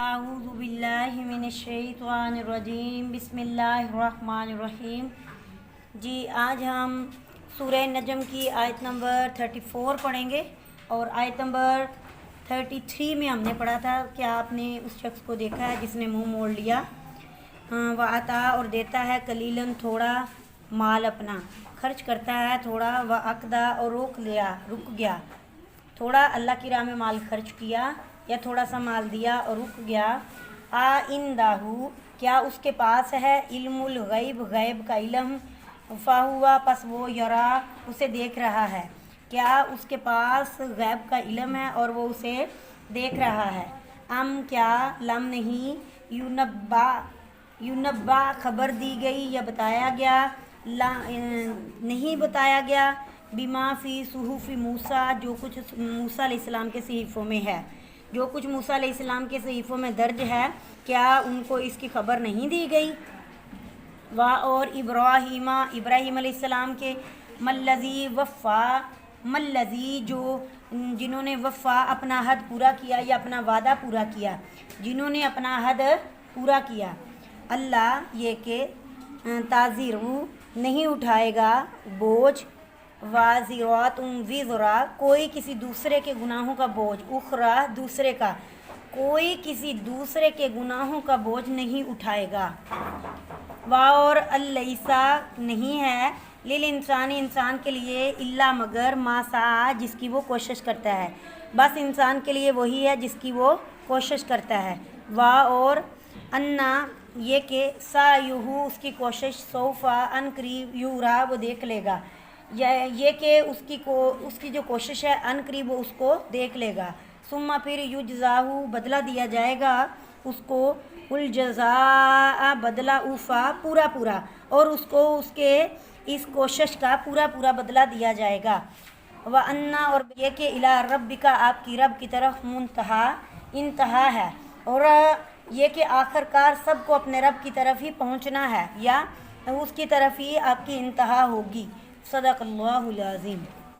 اعوذ باللہ من الشیطان الرجیم بسم اللہ الرحمن الرحیم۔ جی آج ہم سورہ نجم کی آیت نمبر 34 پڑھیں گے، اور آیت نمبر 33 میں ہم نے پڑھا تھا کہ آپ نے اس شخص کو دیکھا ہے جس نے منہ موڑ لیا، وعطا اور دیتا ہے قلیلاً تھوڑا مال اپنا، خرچ کرتا ہے تھوڑا، وعقدا اور رک گیا تھوڑا اللہ کی راہ میں مال خرچ کیا یا تھوڑا سا مال دیا اور رک گیا۔ آئندہو کیا اس کے پاس ہے علم الغیب، غیب کا علم، فہوا پس وہ یرا اسے دیکھ رہا ہے، کیا اس کے پاس غیب کا علم ہے اور وہ اسے دیکھ رہا ہے؟ ام کیا لم نہیں یونبا خبر دی گئی یا بتایا گیا، نہیں بتایا گیا، بما فی صحف موسیٰ جو کچھ موسیٰ علیہ السلام کے صحیفوں میں ہے، جو کچھ موسیٰ علیہ السلام کے صحیفوں میں درج ہے، کیا ان کو اس کی خبر نہیں دی گئی؟ اور ابراہیم علیہ السلام کے ملذی جو جنہوں نے وفا اپنا حد پورا کیا یا اپنا وعدہ پورا کیا، جنہوں نے اپنا حد پورا کیا، اللہ یہ کہ تازر نہیں اٹھائے گا بوجھ، واضرات وزرا کوئی کسی دوسرے کے گناہوں کا بوجھ، اخرا دوسرے کا، کوئی کسی دوسرے کے گناہوں کا بوجھ نہیں اٹھائے گا۔ اور اللیسا نہیں ہے للانسان انسان کے لیے الا مگر ما سعی جس کی وہ کوشش کرتا ہے، بس انسان کے لیے وہی ہے جس کی وہ کوشش کرتا ہے۔ اور انا یہ کہ سعیہ اس کی کوشش، سوفا ان قریب یورا وہ دیکھ لے گا، یہ کہ اس کی جو کوشش ہے ان قریب وہ اس کو دیکھ لے گا، ثم پھر یجزاہ بدلہ دیا جائے گا اس کو، الجزاء بدلہ اوفا پورا، اور اس کو اس کے اس کوشش کا پورا بدلہ دیا جائے گا۔ وَأَنَّا اور یہ کہ الی ربک آپ کی رب کی طرف انتہا ہے، اور یہ کہ آخر کار سب کو اپنے رب کی طرف ہی پہنچنا ہے یا اس کی طرف ہی آپ کی انتہا ہوگی۔ صدق اللہ العظیم۔